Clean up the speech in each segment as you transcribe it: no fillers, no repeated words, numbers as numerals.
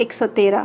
113।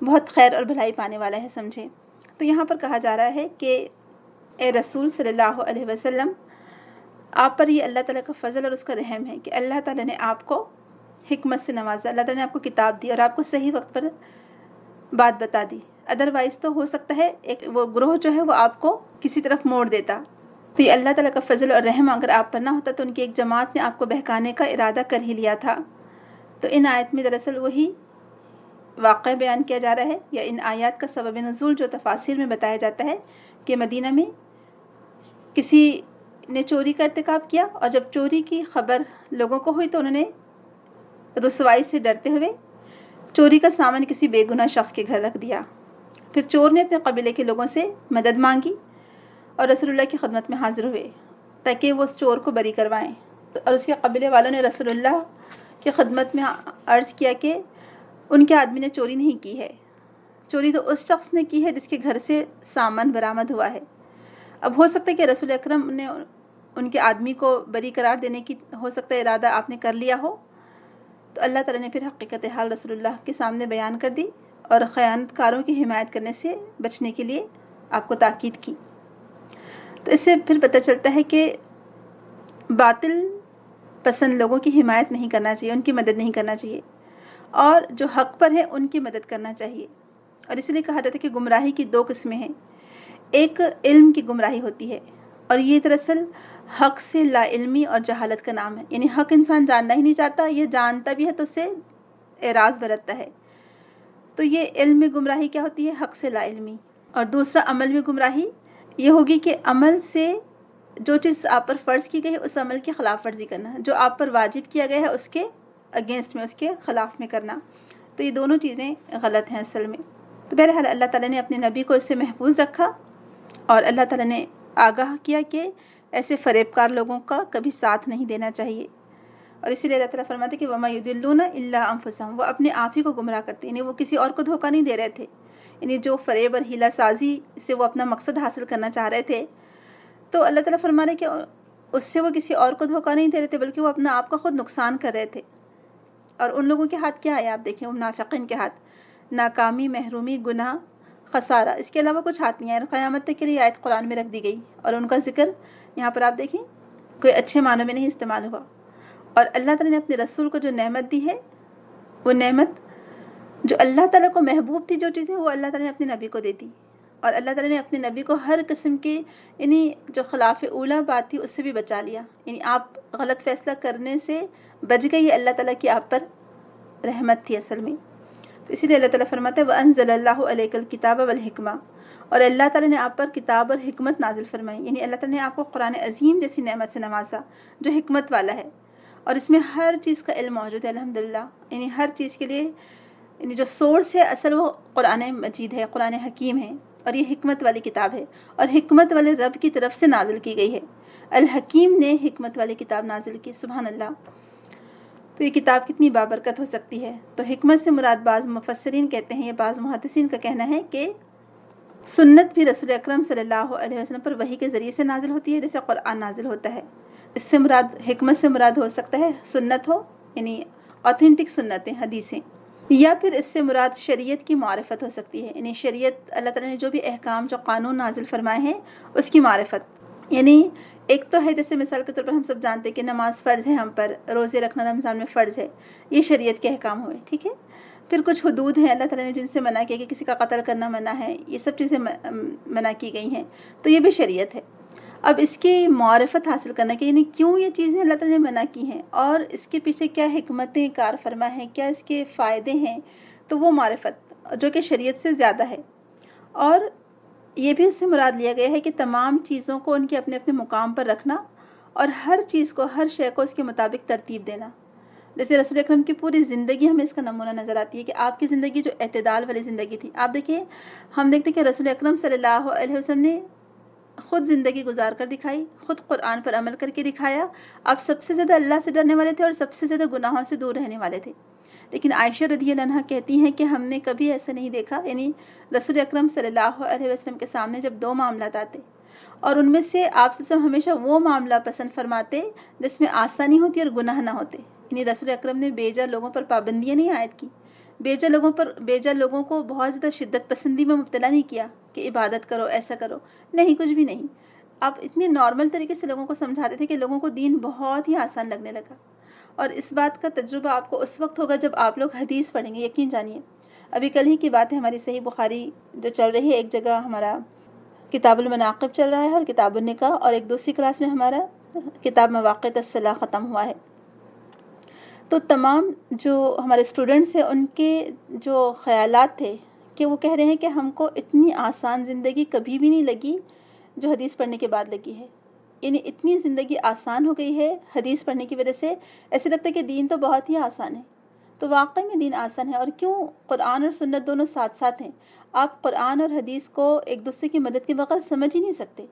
بہت خیر اور بھلائی پانے والا ہے، سمجھیں۔ تو یہاں پر کہا جا رہا ہے کہ اے رسول صلی اللہ علیہ وسلم، آپ پر یہ اللہ تعالیٰ کا فضل اور اس کا رحم ہے کہ اللہ تعالیٰ نے آپ کو حکمت سے نوازا، اللہ تعالیٰ نے آپ کو کتاب دی اور آپ کو صحیح وقت پر بات بتا دی۔ ادروائز تو ہو سکتا ہے ایک وہ گروہ جو ہے وہ آپ کو کسی طرف موڑ دیتا۔ تو یہ اللہ تعالیٰ کا فضل اور رحم اگر آپ پر نہ ہوتا تو ان کی ایک جماعت نے آپ کو بہکانے کا ارادہ کر ہی لیا تھا۔ تو ان آیت میں دراصل وہی واقعہ بیان کیا جا رہا ہے، یا ان آیات کا سبب نزول جو تفاسیر میں بتایا جاتا ہے کہ مدینہ میں کسی نے چوری کا ارتکاب کیا، اور جب چوری کی خبر لوگوں کو ہوئی تو انہوں نے رسوائی سے ڈرتے ہوئے چوری کا سامان کسی بے گناہ شخص کے گھر رکھ دیا۔ پھر چور نے اپنے قبیلے کے لوگوں سے مدد مانگی اور رسول اللہ کی خدمت میں حاضر ہوئے تاکہ وہ اس چور کو بری کروائیں، اور اس کے قبیلے والوں نے رسول اللہ کی خدمت میں عرض کیا کہ ان کے آدمی نے چوری نہیں کی ہے، چوری تو اس شخص نے کی ہے جس کے گھر سے سامان برآمد ہوا ہے۔ اب ہو سکتا ہے کہ رسول اکرم نے ان کے آدمی کو بری قرار دینے کی ہو سکتا ہے ارادہ آپ نے کر لیا ہو، تو اللہ تعالیٰ نے پھر حقیقت حال رسول اللہ کے سامنے بیان کر دی اور خیانت کاروں کی حمایت کرنے سے بچنے کے لیے آپ کو تاکید کی۔ تو اس سے پھر پتہ چلتا ہے کہ باطل پسند لوگوں کی حمایت نہیں کرنا چاہیے، ان کی مدد نہیں کرنا چاہیے، اور جو حق پر ہیں ان کی مدد کرنا چاہیے۔ اور اس لیے کہا جاتا ہے کہ گمراہی کی دو قسمیں ہیں، ایک علم کی گمراہی ہوتی ہے، اور یہ دراصل حق سے لا علمی اور جہالت کا نام ہے، یعنی حق انسان جاننا ہی نہیں چاہتا، یہ جانتا بھی ہے تو اس سے اعراض برتتا ہے۔ تو یہ علم میں گمراہی کیا ہوتی ہے؟ حق سے لا علمی۔ اور دوسرا عمل میں گمراہی یہ ہوگی کہ عمل سے جو چیز آپ پر فرض کی گئی ہے اس عمل کی خلاف ورزی کرنا، جو آپ پر واجب کیا گیا ہے اس کے اگینسٹ میں، اس کے خلاف میں کرنا۔ تو یہ دونوں چیزیں غلط ہیں اصل میں۔ تو بہرحال اللہ تعالیٰ نے اپنے نبی کو اس سے محفوظ رکھا، اور اللہ تعالیٰ نے آگاہ کیا کہ ایسے فریب کار لوگوں کا کبھی ساتھ نہیں دینا چاہیے۔ اور اسی لیے اللہ تعالیٰ فرماتے کہ وَمَا يُضِلُّونَ إِلَّا أَنفُسَهُمْ، وہ اپنے آپ ہی کو گمراہ کرتے، یعنی وہ کسی اور کو دھوکہ نہیں دے رہے تھے، یعنی جو فریب اور ہیلا سازی سے وہ اپنا مقصد حاصل کرنا چاہ رہے تھے، تو اللہ تعالیٰ فرما رہے کہ اس سے وہ کسی اور کو دھوکہ نہیں دے رہے تھے بلکہ وہ اپنا آپ کا خود نقصان کر رہے تھے۔ اور ان لوگوں کے ہاتھ کیا ہے آپ دیکھیں، وہ منافقین کے ہاتھ ناکامی، محرومی، گناہ، خسارہ، اس کے علاوہ کچھ ہاتھ نہیں ہے۔ قیامت تک کے لیے آیت قرآن میں رکھ دی گئی، اور ان کا ذکر یہاں پر آپ دیکھیں کوئی اچھے معنوں میں نہیں استعمال ہوا۔ اور اللہ تعالیٰ نے اپنے رسول کو جو نعمت دی ہے، وہ نعمت جو اللہ تعالیٰ کو محبوب تھی، جو چیزیں وہ اللہ تعالیٰ نے اپنے نبی کو دے دی، اور اللہ تعالیٰ نے اپنے نبی کو ہر قسم کی یعنی جو خلاف اولا بات تھی اس سے بھی بچا لیا، یعنی آپ غلط فیصلہ کرنے سے بچ گئی، یہ اللہ تعالیٰ کی آپ پر رحمت تھی اصل میں۔ تو اسی لیے اللہ تعالیٰ فرماتا ہے وَأَنزَلَ اللَّهُ عَلَيْكَ الْكِتَابَ وَالْحِكْمَةَ، اور اللہ تعالیٰ نے آپ پر کتاب اور حکمت نازل فرمائی، یعنی اللہ تعالیٰ نے آپ کو قرآن عظیم جیسی نعمت سے نوازا جو حکمت والا ہے، اور اس میں ہر چیز کا علم موجود ہے الحمدللہ، یعنی ہر چیز کے لیے یعنی جو سورس ہے اصل وہ قرآن مجید ہے، قرآن حکیم ہے، اور یہ حکمت والی کتاب ہے، اور حکمت والے رب کی طرف سے نازل کی گئی ہے۔ الحکیم نے حکمت والی کتاب نازل کی، سبحان اللہ۔ تو یہ کتاب کتنی بابرکت ہو سکتی ہے۔ تو حکمت سے مراد بعض مفسرین کہتے ہیں، یہ بعض محدثین کا کہنا ہے کہ سنت بھی رسول اکرم صلی اللہ علیہ وسلم پر وحی کے ذریعے سے نازل ہوتی ہے جیسے قرآن نازل ہوتا ہے۔ اس سے مراد حکمت سے مراد ہو سکتا ہے سنت ہو، یعنی اوتھینٹک سنتیں، حدیثیں، یا پھر اس سے مراد شریعت کی معرفت ہو سکتی ہے، یعنی شریعت اللہ تعالیٰ نے جو بھی احکام، جو قانون نازل فرمائے ہیں اس کی معرفت۔ یعنی ایک تو ہے جیسے مثال کے طور پر ہم سب جانتے ہیں کہ نماز فرض ہے ہم پر، روزے رکھنا رمضان میں فرض ہے، یہ شریعت کے احکام ہوئے، ٹھیک ہے۔ پھر کچھ حدود ہیں اللہ تعالیٰ نے جن سے منع کیا کہ کسی کا قتل کرنا منع ہے، یہ سب چیزیں منع کی گئی ہیں، تو یہ بھی شریعت ہے۔ اب اس کی معرفت حاصل کرنا کہ یعنی کیوں یہ چیزیں اللہ تعالیٰ نے منع کی ہیں اور اس کے پیچھے کیا حکمتیں کار فرما ہیں، کیا اس کے فائدے ہیں، تو وہ معرفت جو کہ شریعت سے زیادہ ہے۔ اور یہ بھی اس سے مراد لیا گیا ہے کہ تمام چیزوں کو ان کے اپنے اپنے مقام پر رکھنا، اور ہر چیز کو، ہر شے کو اس کے مطابق ترتیب دینا۔ جیسے رسول اکرم کی پوری زندگی ہمیں اس کا نمونہ نظر آتی ہے کہ آپ کی زندگی جو اعتدال والی زندگی تھی، آپ دیکھیں، ہم دیکھتے ہیں کہ رسول اکرم صلی اللہ علیہ وسلم نے خود زندگی گزار کر دکھائی، خود قرآن پر عمل کر کے دکھایا۔ آپ سب سے زیادہ اللہ سے ڈرنے والے تھے اور سب سے زیادہ گناہوں سے دور رہنے والے تھے، لیکن عائشہ رضی اللہ عنہا کہتی ہیں کہ ہم نے کبھی ایسا نہیں دیکھا، یعنی رسول اکرم صلی اللہ علیہ وسلم کے سامنے جب دو معاملات آتے اور ان میں سے آپ سے ہمیشہ وہ معاملہ پسند فرماتے جس میں آسانی ہوتی اور گناہ نہ ہوتے، یعنی رسول اکرم نے بیجا لوگوں پر پابندیاں نہیں عائد کی، بیجا لوگوں کو بہت زیادہ شدت پسندی میں مبتلا نہیں کیا کہ عبادت کرو، ایسا کرو، نہیں، کچھ بھی نہیں. آپ اتنے نارمل طریقے سے لوگوں کو سمجھاتے تھے کہ لوگوں کو دین بہت ہی آسان لگنے لگا. اور اس بات کا تجربہ آپ کو اس وقت ہوگا جب آپ لوگ حدیث پڑھیں گے. یقین جانیے، ابھی کل ہی کی بات ہے، ہماری صحیح بخاری جو چل رہی ہے، ایک جگہ ہمارا کتاب المناقب چل رہا ہے اور کتاب النکاح، اور ایک دوسری کلاس میں ہمارا کتاب مواقیت الصلاح ختم ہوا ہے. تو تمام جو ہمارے اسٹوڈنٹس ہیں ان کے جو خیالات تھے کہ وہ کہہ رہے ہیں کہ ہم کو اتنی آسان زندگی کبھی بھی نہیں لگی جو حدیث پڑھنے کے بعد لگی ہے. یعنی اتنی زندگی آسان ہو گئی ہے حدیث پڑھنے کی وجہ سے، ایسے لگتا ہے کہ دین تو بہت ہی آسان ہے. تو واقعی میں دین آسان ہے. اور کیوں؟ قرآن اور سنت دونوں ساتھ ساتھ ہیں. آپ قرآن اور حدیث کو ایک دوسرے کی مدد کے بغیر سمجھ ہی نہیں سکتے.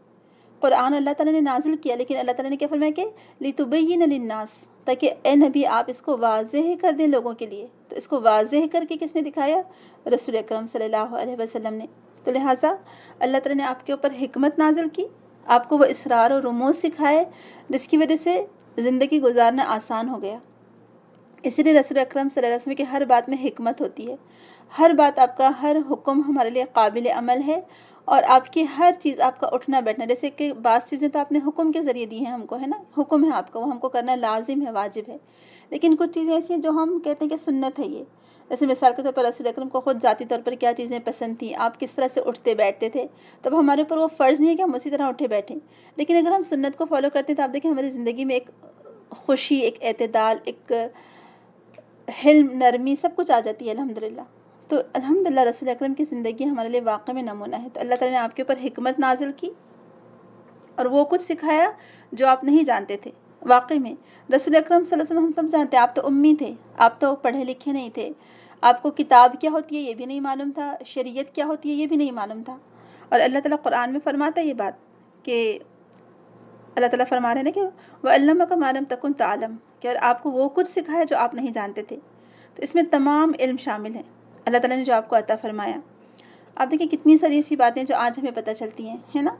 قرآن اللہ تعالیٰ نے نازل کیا، لیکن اللہ تعالیٰ نے کیا فرمایا کہ لِتُبَيِّنَ لِلنَّاسِ، تاکہ اے نبی آپ اس کو واضح کر دیں لوگوں کے لیے. تو اس کو واضح کر کے کس نے دکھایا؟ رسول اکرم صلی اللہ علیہ وسلم نے. تو لہٰذا اللہ تعالیٰ نے آپ کے اوپر حکمت نازل کی، آپ کو وہ اسرار و رموز سکھائے، جس کی وجہ سے زندگی گزارنا آسان ہو گیا. اسی لیے رسول اکرم صلی اللہ علیہ وسلم کی ہر بات میں حکمت ہوتی ہے. ہر بات، آپ کا ہر حکم ہمارے لیے قابل عمل ہے. اور آپ کی ہر چیز، آپ کا اٹھنا بیٹھنا، جیسے کہ بعض چیزیں تو آپ نے حکم کے ذریعے دی ہیں ہم کو، ہے نا، حکم ہے آپ کا، وہ ہم کو کرنا لازم ہے، واجب ہے. لیکن کچھ چیزیں ایسی ہیں جو ہم کہتے ہیں کہ سنت ہے یہ. جیسے مثال کے طور پر رسول اکرم کو خود ذاتی طور پر کیا چیزیں پسند تھیں، آپ کس طرح سے اٹھتے بیٹھتے تھے. تب ہمارے اوپر وہ فرض نہیں ہے کہ ہم اسی طرح اٹھے بیٹھیں. لیکن اگر ہم سنت کو فالو کرتے ہیں تو آپ دیکھیں ہماری زندگی میں ایک خوشی، ایک اعتدال، ایک حلم، نرمی، سب کچھ آ جاتی ہے الحمدللہ. تو الحمدللہ رسول اکرم کی زندگی ہمارے لیے واقعی میں نمونہ ہے. تو اللہ تعالیٰ نے آپ کے اوپر حکمت نازل کی اور وہ کچھ سکھایا جو آپ نہیں جانتے تھے. واقعی میں رسول اکرم صلی اللہ علیہ وسلم، ہم سب جانتے ہیں آپ تو امی تھے، آپ تو پڑھے لکھے نہیں تھے، آپ کو کتاب کیا ہوتی ہے یہ بھی نہیں معلوم تھا، شریعت کیا ہوتی ہے یہ بھی نہیں معلوم تھا. اور اللہ تعالیٰ قرآن میں فرماتا ہے یہ بات کہ اللہ تعالیٰ فرما رہے ہیں کہ وَعَلَّمَكَ مَا لَمْ تَكُنْ تَعْلَمْ، کہ اور آپ کو وہ کچھ سکھایا جو آپ نہیں جانتے تھے. تو اس میں تمام علم شامل ہیں اللہ تعالیٰ نے جو آپ کو عطا فرمایا. آپ دیکھیں کتنی ساری ایسی باتیں جو آج ہمیں پتہ چلتی ہیں، ہے نا،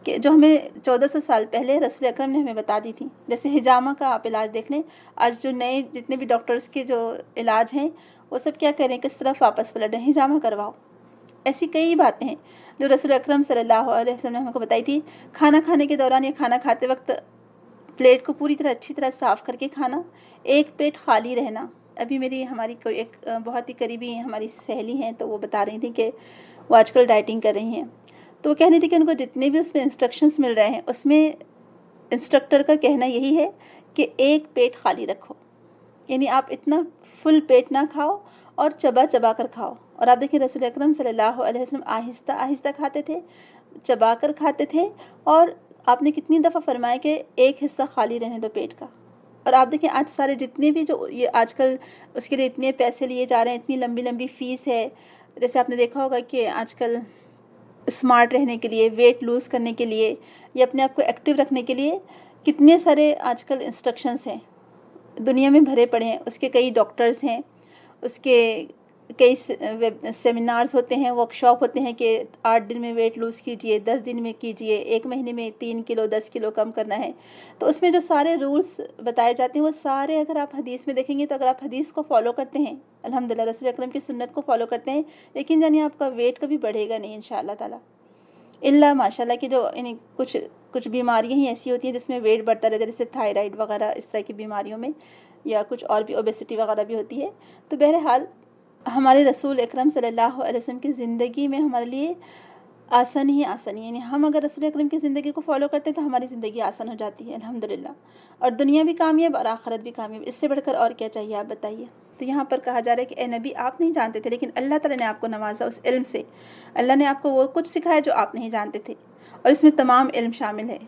کہ جو ہمیں 1400 سال پہلے رسول اکرم نے ہمیں بتا دی تھی. جیسے حجامہ کا آپ علاج دیکھ لیں، آج جو نئے جتنے بھی ڈاکٹرز کے جو علاج ہیں وہ سب کیا کریں، کس طرف واپس پلٹ ہیں، حجامہ کرواؤ. ایسی کئی باتیں ہیں جو رسول اکرم صلی اللہ علیہ وسلم نے ہم کو بتائی تھی. کھانا کھانے کے دوران یا کھانا کھاتے وقت پلیٹ کو پوری طرح اچھی طرح صاف کر کے کھانا، ایک پیٹ خالی رہنا. ابھی ہماری کوئی ایک بہت ہی قریبی ہماری سہیلی ہیں، تو وہ بتا رہی تھیں کہ وہ آج کل ڈائٹنگ کر رہی ہیں. تو وہ کہہ رہی تھی کہ ان کو جتنے بھی اس میں انسٹرکشنز مل رہے ہیں، اس میں انسٹرکٹر کا کہنا یہی ہے کہ ایک پیٹ خالی رکھو. یعنی آپ اتنا فل پیٹ نہ کھاؤ اور چبا چبا کر کھاؤ. اور آپ دیکھیں رسول اکرم صلی اللہ علیہ وسلم آہستہ آہستہ کھاتے تھے، چبا کر کھاتے تھے. اور آپ نے کتنی دفعہ فرمایا کہ ایک حصہ خالی رہنے دو پیٹ کا. اور آپ دیکھیں آج سارے جتنے بھی جو یہ آج کل اس کے لیے اتنے پیسے لیے جا رہے ہیں، اتنی لمبی لمبی فیس ہے. جیسے آپ نے دیکھا ہوگا کہ آج کل اسمارٹ رہنے کے لیے، ویٹ لوز کرنے کے لیے، یا اپنے آپ کو ایکٹیو رکھنے کے لیے کتنے سارے آج کل انسٹرکشنز ہیں دنیا میں بھرے پڑے ہیں. اس کے کئی ڈاکٹرز ہیں، اس کے کئی سیمینارز ہوتے ہیں، ورک شاپ ہوتے ہیں کہ 8 دن میں ویٹ لوز کیجئے، 10 دن میں کیجئے، 1 مہینے میں 3 کلو 10 کلو کم کرنا ہے. تو اس میں جو سارے رولز بتائے جاتے ہیں وہ سارے اگر آپ حدیث میں دیکھیں گے، تو اگر آپ حدیث کو فالو کرتے ہیں، الحمدللہ رسول اکرم کی سنت کو فالو کرتے ہیں، لیکن جانیے آپ کا ویٹ کبھی بڑھے گا نہیں انشاءاللہ تعالیٰ. اللہ ماشاءاللہ کی جو یعنی کچھ بیماریاں ہی ایسی ہوتی ہیں جس میں ویٹ بڑھتا رہتا ہے، جیسے تھائرائڈ وغیرہ اس طرح کی بیماریوں میں، یا کچھ اور بھی اوبیسٹی وغیرہ بھی ہوتی ہے. تو بہرحال ہمارے رسول اکرم صلی اللہ علیہ وسلم کی زندگی میں ہمارے لیے آسانی ہی آسانی، یعنی ہم اگر رسول اکرم کی زندگی کو فالو کرتے ہیں تو ہماری زندگی آسان ہو جاتی ہے الحمدللہ. اور دنیا بھی کامیاب اور آخرت بھی کامیاب. اس سے بڑھ کر اور کیا چاہیے آپ بتائیے. تو یہاں پر کہا جا رہا ہے کہ اے نبی آپ نہیں جانتے تھے، لیکن اللہ تعالیٰ نے آپ کو نوازا اس علم سے. اللہ نے آپ کو وہ کچھ سکھایا جو آپ نہیں جانتے تھے، اور اس میں تمام علم شامل ہے.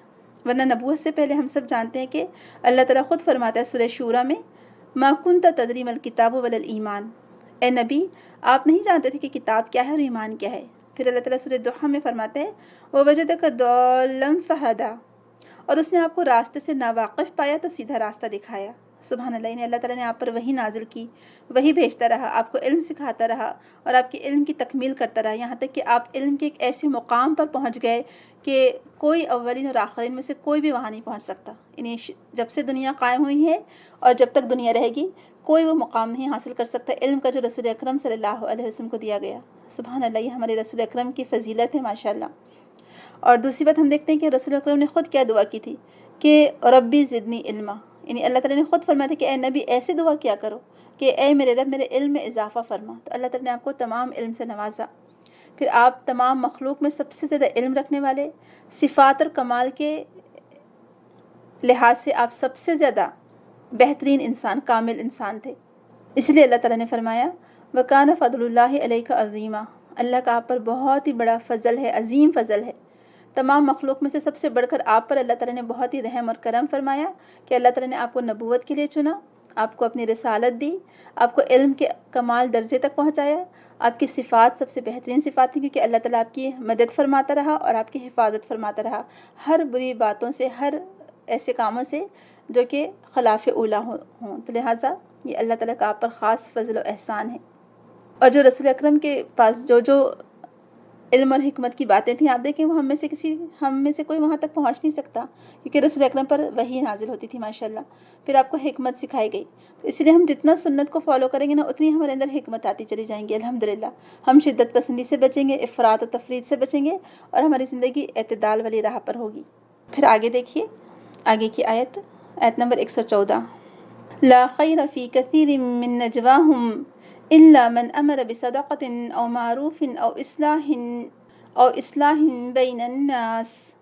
ورنہ نبوت سے پہلے ہم سب جانتے ہیں کہ اللہ تعالیٰ خود فرماتا ہے سورہ شورا میں، ما کنت تدری ما الکتاب ولا الایمان، اے نبی آپ نہیں جانتے تھے کہ کتاب کیا ہے اور ایمان کیا ہے. پھر اللہ تعالیٰ سورہ دوحہ میں فرماتے ہیں وَوَجَدَكَ ضَالًّا فَهَدَىٰ، اور اس نے آپ کو راستے سے ناواقف پایا تو سیدھا راستہ دکھایا. سبحان اللہ، یعنی اللہ تعالیٰ نے آپ پر وہی نازل کی، وہی بھیجتا رہا، آپ کو علم سکھاتا رہا اور آپ کے علم کی تکمیل کرتا رہا، یہاں تک کہ آپ علم کے ایک ایسے مقام پر پہنچ گئے کہ کوئی اولین اور آخرین میں سے کوئی بھی وہاں نہیں پہنچ سکتا. یعنی جب سے دنیا قائم ہوئی ہے اور جب تک دنیا رہے گی کوئی وہ مقام نہیں حاصل کر سکتا علم کا جو رسول اکرم صلی اللہ علیہ وسلم کو دیا گیا. سبحان اللہ، یہ ہمارے رسول اکرم کی فضیلت ہے ماشاء اللہ. اور دوسری بات ہم دیکھتے ہیں کہ رسول اکرم نے خود کیا دعا کی تھی کہ ربی زدنی علما، یعنی اللہ تعالیٰ نے خود فرمایا تھا کہ اے نبی ایسے دعا کیا کرو کہ اے میرے رب میرے علم میں اضافہ فرما. تو اللہ تعالیٰ نے آپ کو تمام علم سے نوازا. پھر آپ تمام مخلوق میں سب سے زیادہ علم رکھنے والے، صفات اور کمال کے لحاظ سے آپ سب سے زیادہ بہترین انسان، کامل انسان تھے. اس لیے اللہ تعالیٰ نے فرمایا وَكَانَ فَضْلُ اللَّهِ عَلَيْكَ عَظِيمًا، اللہ کا آپ پر بہت ہی بڑا فضل ہے، عظیم فضل ہے. تمام مخلوق میں سے سب سے بڑھ کر آپ پر اللہ تعالیٰ نے بہت ہی رحم اور کرم فرمایا کہ اللہ تعالیٰ نے آپ کو نبوت کے لیے چنا، آپ کو اپنی رسالت دی، آپ کو علم کے کمال درجے تک پہنچایا. آپ کی صفات سب سے بہترین صفات تھیں کیونکہ اللہ تعالیٰ آپ کی مدد فرماتا رہا اور آپ کی حفاظت فرماتا رہا ہر بری باتوں سے، ہر ایسے کاموں سے جو کہ خلاف اولا ہوں. تو لہٰذا یہ اللہ تعالیٰ کا آپ پر خاص فضل و احسان ہے. اور جو رسول اکرم کے پاس جو علم اور حکمت کی باتیں تھیں، آپ دیکھیں وہ ہم میں سے کوئی وہاں تک پہنچ نہیں سکتا کیونکہ رسول اکرم پر وحی نازل ہوتی تھی ماشاءاللہ. پھر آپ کو حکمت سکھائی گئی، تو اس لیے ہم جتنا سنت کو فالو کریں گے نا اتنی ہمارے اندر حکمت آتی چلی جائیں گی الحمدللہ. ہم شدت پسندی سے بچیں گے، افراط و تفرید سے بچیں گے اور ہماری زندگی اعتدال والی راہ پر ہوگی. پھر آگے دیکھیے آگے کی آیت نمبر 114. لا خیر فی کثیر من نجواہم إلا من أمر بصدقة أو معروف أو إصلاح بين الناس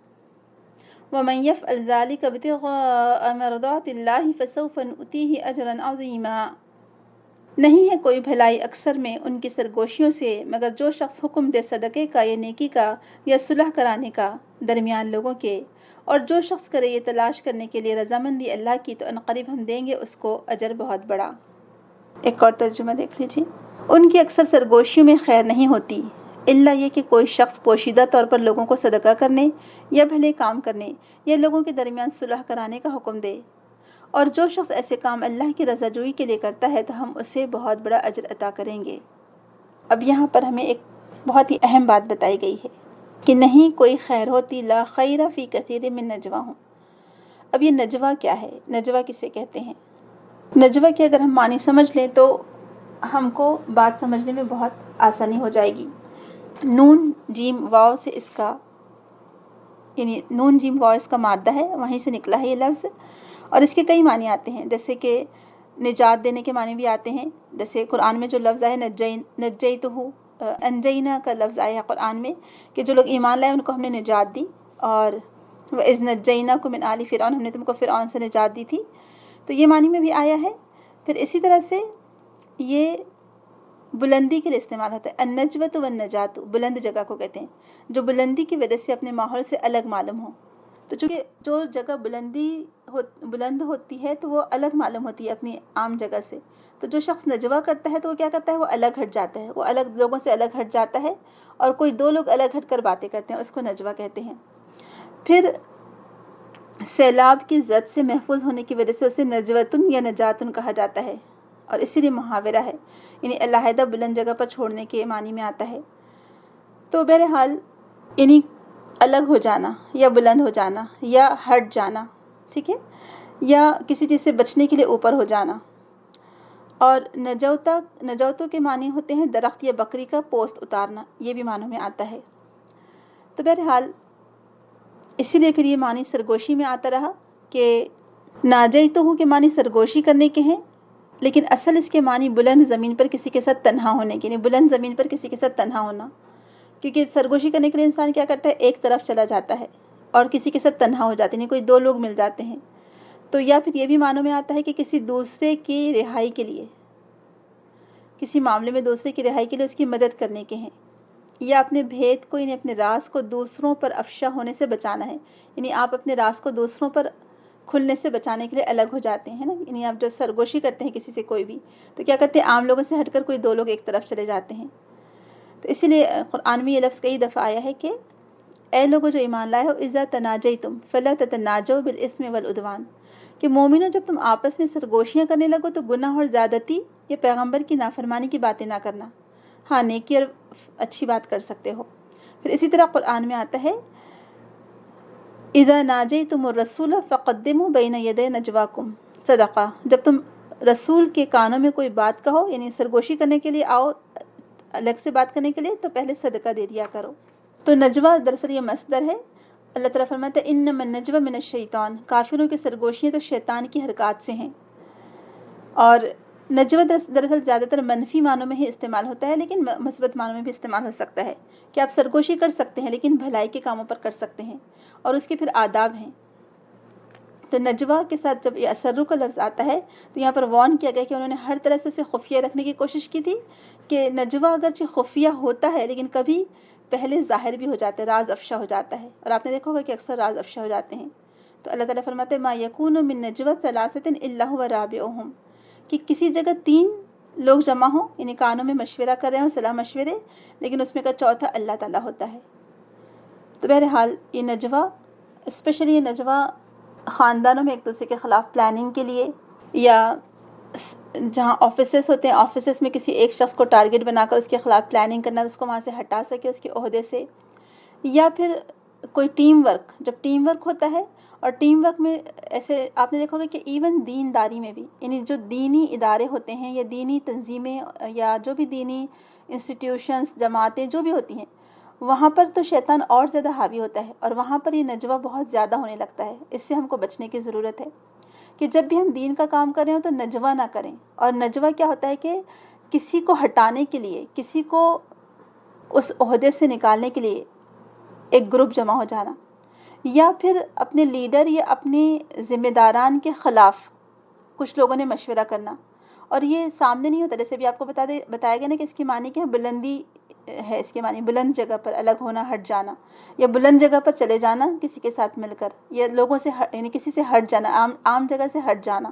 ومن يفعل ذلك ابتغاء مرضات الله فسوف نؤتيه أجرا عظيما. نہیں ہے کوئی بھلائی اکثر میں ان کی سرگوشیوں سے مگر جو شخص حکم دے صدقے کا یا نیکی کا یا صلح کرانے کا درمیان لوگوں کے، اور جو شخص کرے یہ تلاش کرنے کے لیے رضامندی اللہ کی، تو عنقریب ہم دیں گے اس کو اجر بہت بڑا. ایک اور ترجمہ دیکھ لیجیے. ان کی اکثر سرگوشیوں میں خیر نہیں ہوتی الا یہ کہ کوئی شخص پوشیدہ طور پر لوگوں کو صدقہ کرنے یا بھلے کام کرنے یا لوگوں کے درمیان صلح کرانے کا حکم دے، اور جو شخص ایسے کام اللہ کی رضا جوئی کے لیے کرتا ہے تو ہم اسے بہت بڑا اجر عطا کریں گے. اب یہاں پر ہمیں ایک بہت ہی اہم بات بتائی گئی ہے کہ نہیں کوئی خیر ہوتی لا خیر فی کثیر من نجواہم. اب یہ نجوا کیا ہے؟ نجوا کسے کہتے ہیں؟ نجوا کی اگر ہم معنی سمجھ لیں تو ہم کو بات سمجھنے میں بہت آسانی ہو جائے گی. نون جیم واو سے اس کا یعنی نون جیم واو اس کا مادہ ہے، وہیں سے نکلا ہے یہ لفظ، اور اس کے کئی معنی آتے ہیں جیسے کہ نجات دینے کے معنی بھی آتے ہیں. جیسے قرآن میں جو لفظ آئے نجیتہ، انجینا کا لفظ آیا ہے قرآن میں کہ جو لوگ ایمان لائے ان کو ہم نے نجات دی، اور وَإِذْ نَجَّيْنَاكُم مِّنْ آلِ فِرْعَوْنَ، ہم نے تم کو فرعون سے نجات دی تھی. تو یہ معنی میں بھی آیا ہے. پھر اسی طرح سے یہ بلندی کے لیے استعمال ہوتا ہے. النجوۃ والنجات، بلند جگہ کو کہتے ہیں جو بلندی کی وجہ سے اپنے ماحول سے الگ معلوم ہو. تو چونکہ جو جگہ بلند ہوتی ہے تو وہ الگ معلوم ہوتی ہے اپنی عام جگہ سے، تو جو شخص نجوا کرتا ہے تو وہ کیا کرتا ہے، وہ الگ ہٹ جاتا ہے، وہ الگ لوگوں سے الگ ہٹ جاتا ہے، اور کوئی دو لوگ الگ ہٹ کر باتیں کرتے ہیں اس کو نجوا کہتے ہیں. پھر سیلاب کی زد سے محفوظ ہونے کی وجہ سے اسے نجوتن یا نجاتن کہا جاتا ہے، اور اسی لیے محاورہ ہے، یعنی علیحدہ بلند جگہ پر چھوڑنے کے معنی میں آتا ہے. تو بہرحال یعنی الگ ہو جانا یا بلند ہو جانا یا ہٹ جانا، ٹھیک ہے، یا کسی چیز سے بچنے کے لیے اوپر ہو جانا. اور نجوتوں کے معنی ہوتے ہیں درخت یا بکری کا پوست اتارنا، یہ بھی معنوں میں آتا ہے. تو بہرحال اسی لیے پھر یہ معنی سرگوشی میں آتا رہا کہ ناجیتہ کے معنی سرگوشی کرنے کے ہیں، لیکن اصل اس کے معنی بلند زمین پر کسی کے ساتھ تنہا ہونے کے، یعنی بلند زمین پر کسی کے ساتھ تنہا ہونا. کیونکہ سرگوشی کرنے کے لیے انسان کیا کرتا ہے، ایک طرف چلا جاتا ہے اور کسی کے ساتھ تنہا ہو جاتے ہیں، کوئی دو لوگ مل جاتے ہیں. تو یا پھر یہ بھی معنوں میں آتا ہے کہ کسی دوسرے کی رہائی کے لیے، کسی معاملے میں دوسرے کی رہائی کے لیے اس کی مدد کرنے کے ہیں، یا اپنے بھید کو یعنی اپنے راز کو دوسروں پر افشا ہونے سے بچانا ہے. یعنی آپ اپنے راز کو دوسروں پر کھلنے سے بچانے کے لیے الگ ہو جاتے ہیں نا. یعنی آپ جب سرگوشی کرتے ہیں کسی سے کوئی بھی تو کیا کرتے ہیں، عام لوگوں سے ہٹ کر کوئی دو لوگ ایک طرف چلے جاتے ہیں. تو اسی لیے قرآن میں یہ لفظ کئی دفعہ آیا ہے کہ اے لوگو جو ایمان لائے ہو، اذا تناجیتم فلا تتناجوا بالاسم والعدوان، کہ مومنوں جب تم آپس میں سرگوشیاں کرنے لگو تو گناہ اور زیادتی یا پیغمبر کی نافرمانی کی باتیں نہ کرنا، ہاں نیکی اور اچھی بات کر سکتے ہو۔ پھر اسی طرح قرآن میں آتا ہے اذا ناجیتم الرسول فقدموا بین یدی نجواکم صدقہ، جب تم رسول کے کانوں میں کوئی بات کہو، یعنی سرگوشی کرنے کے لیے آؤ الگ سے بات کرنے کے لیے، تو پہلے صدقہ دے دیا کرو۔ تو نجوہ دراصل یہ مصدر ہے۔ اللہ تعالیٰ فرماتا ہے انما النجوى من الشیطان، کافروں کی سرگوشیاں تو شیطان کی حرکات سے ہیں۔ اور نجوہ دراصل زیادہ تر منفی معنوں میں ہی استعمال ہوتا ہے، لیکن مثبت معنوں میں بھی استعمال ہو سکتا ہے کہ آپ سرگوشی کر سکتے ہیں لیکن بھلائی کے کاموں پر کر سکتے ہیں، اور اس کے پھر آداب ہیں۔ تو نجوہ کے ساتھ جب یہ اسرو کا لفظ آتا ہے تو یہاں پر وارن کیا گیا کہ انہوں نے ہر طرح سے اسے خفیہ رکھنے کی کوشش کی تھی، کہ نجوہ اگرچہ خفیہ ہوتا ہے لیکن کبھی پہلے ظاہر بھی ہو جاتا ہے، راز افشا ہو جاتا ہے، اور آپ نے دیکھا ہوگا کہ اکثر راز افشا ہو جاتے ہیں۔ تو اللہ تعالیٰ فرماتے ہیں ما یکون من نجوى ثلاثة الا هو رابعهم، کہ کسی جگہ 3 لوگ جمع ہوں، یعنی کانوں میں مشورہ کر رہے ہوں، صلاح مشورے، لیکن اس میں کا چوتھا اللہ تعالیٰ ہوتا ہے۔ تو بہرحال یہ نجوہ، اسپیشلی یہ نجوہ خاندانوں میں ایک دوسرے کے خلاف پلاننگ کے لیے، یا جہاں آفیسز ہوتے ہیں، آفیسز میں کسی ایک شخص کو ٹارگٹ بنا کر اس کے خلاف پلاننگ کرنا، اس کو وہاں سے ہٹا سکے اس کے عہدے سے، یا پھر کوئی ٹیم ورک، جب ٹیم ورک ہوتا ہے، اور ٹیم ورک میں ایسے آپ نے دیکھا ہوگا کہ ایون دینداری میں بھی، یعنی جو دینی ادارے ہوتے ہیں یا دینی تنظیمیں یا جو بھی دینی انسٹیٹیوشنز، جماعتیں جو بھی ہوتی ہیں، وہاں پر تو شیطان اور زیادہ حاوی ہوتا ہے، اور وہاں پر یہ نجوہ بہت زیادہ ہونے لگتا ہے۔ اس سے ہم کو بچنے کی ضرورت ہے کہ جب بھی ہم دین کا کام کر رہے ہوں تو نجوہ نہ کریں۔ اور نجوہ کیا ہوتا ہے کہ کسی کو ہٹانے کے لیے، کسی کو اس عہدے سے نکالنے کے لیے ایک گروپ جمع ہو جانا، یا پھر اپنے لیڈر یا اپنے ذمہ داران کے خلاف کچھ لوگوں نے مشورہ کرنا، اور یہ سامنے نہیں ہوتا، جیسے بھی آپ کو بتایا گیا نا کہ اس کی معنی کیا ہے، بلندی ہے، اس کے معنی بلند جگہ پر الگ ہونا، ہٹ جانا، یا بلند جگہ پر چلے جانا کسی کے ساتھ مل کر، یا لوگوں سے یعنی کسی سے ہٹ جانا، عام جگہ سے ہٹ جانا۔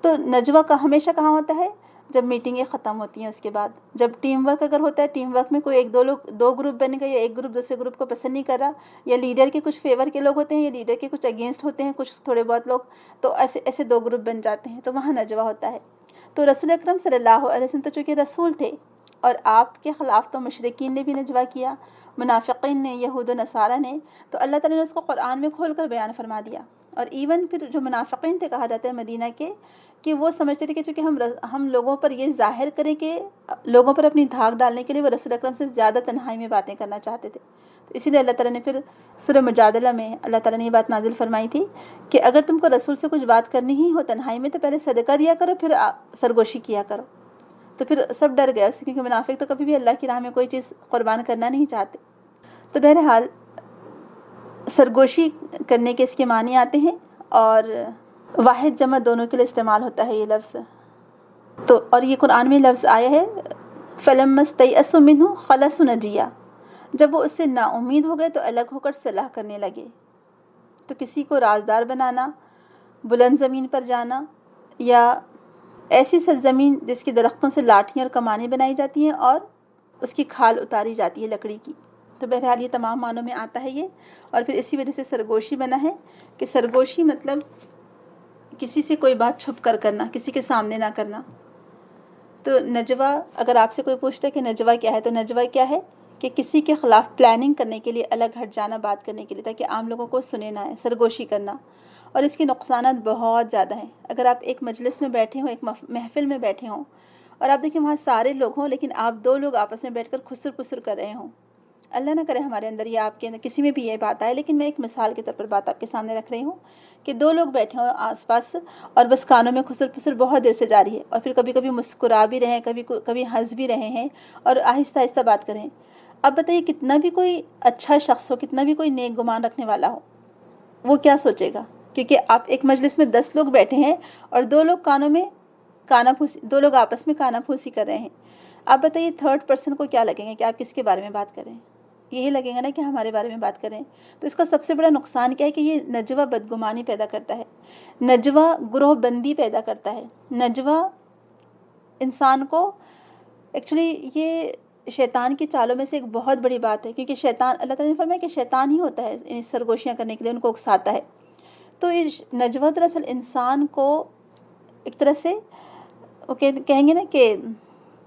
تو نجوہ کا ہمیشہ کہاں ہوتا ہے؟ جب میٹنگیں ختم ہوتی ہیں، اس کے بعد جب ٹیم ورک اگر ہوتا ہے، ٹیم ورک میں کوئی دو گروپ بن گئے، یا ایک گروپ دوسرے گروپ کو پسند نہیں کر رہا، یا لیڈر کے کچھ فیور کے لوگ ہوتے ہیں، یا لیڈر کے کچھ اگینسٹ ہوتے ہیں، کچھ تھوڑے بہت لوگ، تو ایسے 2 گروپ بن جاتے ہیں، تو وہاں نجوہ ہوتا ہے۔ تو رسول اکرم صلی اللہ علیہ وسلم تو چونکہ رسول تھے، اور آپ کے خلاف تو مشرکین نے بھی نجوہ کیا، منافقین نے، یہود و نصارہ نے، تو اللہ تعالیٰ نے اس کو قرآن میں کھول کر بیان فرما دیا۔ اور ایون پھر جو منافقین تھے، کہا جاتا ہے مدینہ کے، کہ وہ سمجھتے تھے کہ چونکہ ہم لوگوں پر یہ ظاہر کریں کہ لوگوں پر اپنی دھاک ڈالنے کے لیے وہ رسول اکرم سے زیادہ تنہائی میں باتیں کرنا چاہتے تھے، تو اسی لیے اللہ تعالیٰ نے پھر سورہ مجادلہ میں اللہ تعالیٰ نے یہ بات نازل فرمائی تھی کہ اگر تم کو رسول سے کچھ بات کرنی ہی ہو تنہائی میں، تو پہلے صدقہ دیا کرو، پھر سرگوشی کیا کرو۔ تو پھر سب ڈر گئے اس سے، کیونکہ منافق تو کبھی بھی اللہ کی راہ میں کوئی چیز قربان کرنا نہیں چاہتے۔ تو بہرحال سرگوشی کرنے کے اس کے معنی آتے ہیں، اور واحد جمع دونوں کے لیے استعمال ہوتا ہے یہ لفظ۔ تو اور یہ قرآن میں لفظ آیا ہے فَلَمَّا اسْتَيْأَسُوا مِنْهُ خَلَصُوا نَجِيًّا، جب وہ اس سے نا امید ہو گئے تو الگ ہو کر صلاح کرنے لگے۔ تو کسی کو رازدار بنانا، بلند زمین پر جانا، یا ایسی سرزمین جس کی درختوں سے لاٹھیاں اور کمانیں بنائی جاتی ہیں اور اس کی کھال اتاری جاتی ہے لکڑی کی، تو بہرحال یہ تمام معنوں میں آتا ہے یہ۔ اور پھر اسی وجہ سے سرگوشی بنا ہے کہ سرگوشی مطلب کسی سے کوئی بات چھپ کر کرنا، کسی کے سامنے نہ کرنا۔ تو نجوہ، اگر آپ سے کوئی پوچھتا ہے کہ نجوہ کیا ہے، تو نجوہ کیا ہے کہ کسی کے خلاف پلاننگ کرنے کے لیے الگ ہٹ جانا، بات کرنے کے لیے، تاکہ عام لوگوں کو سنے نہ ہے، سرگوشی کرنا۔ اور اس کے نقصانات بہت زیادہ ہیں۔ اگر آپ ایک مجلس میں بیٹھے ہوں، ایک محفل میں بیٹھے ہوں، اور آپ دیکھیں وہاں سارے لوگ ہوں، لیکن آپ 2 لوگ آپس میں بیٹھ کر خسر پسر کر رہے ہوں، اللہ نہ کرے ہمارے اندر یا آپ کے اندر کسی میں بھی یہ بات آئے، لیکن میں ایک مثال کے طور پر بات آپ کے سامنے رکھ رہی ہوں کہ 2 لوگ بیٹھے ہوں آس پاس، اور بس کانوں میں خسر پسر بہت دیر سے جاری ہے، اور پھر کبھی کبھی مسکرا بھی رہے ہیں، کبھی ہنس بھی رہے ہیں، اور آہستہ آہستہ بات کریں۔ اب بتائیے کتنا بھی کوئی اچھا شخص ہو، کتنا بھی کوئی نیک گمان رکھنے والا ہو، وہ کیا سوچے گا؟ کیونکہ آپ ایک مجلس میں 10 لوگ بیٹھے ہیں، اور 2 لوگ کانوں میں دو لوگ آپس میں کانا پھوسی کر رہے ہیں۔ آپ بتائیے 3rd پرسن کو کیا لگیں گے کہ آپ کس کے بارے میں بات کریں؟ یہی لگے گا نا کہ ہمارے بارے میں بات کریں۔ تو اس کا سب سے بڑا نقصان کیا ہے کہ یہ نجوہ بدگمانی پیدا کرتا ہے، نجوہ گروہ بندی پیدا کرتا ہے، نجوہ انسان کو ایکچولی یہ شیطان کی چالوں میں سے ایک بہت بڑی بات ہے، کیونکہ شیطان، اللہ تعالیٰ نے فرمایا کہ شیطان ہی ہوتا ہے ان سرگوشیاں کرنے کے لیے، ان کو اکساتا ہے۔ تو یہ نجوہ دراصل انسان کو ایک طرح سے وہ کہیں گے نا کہ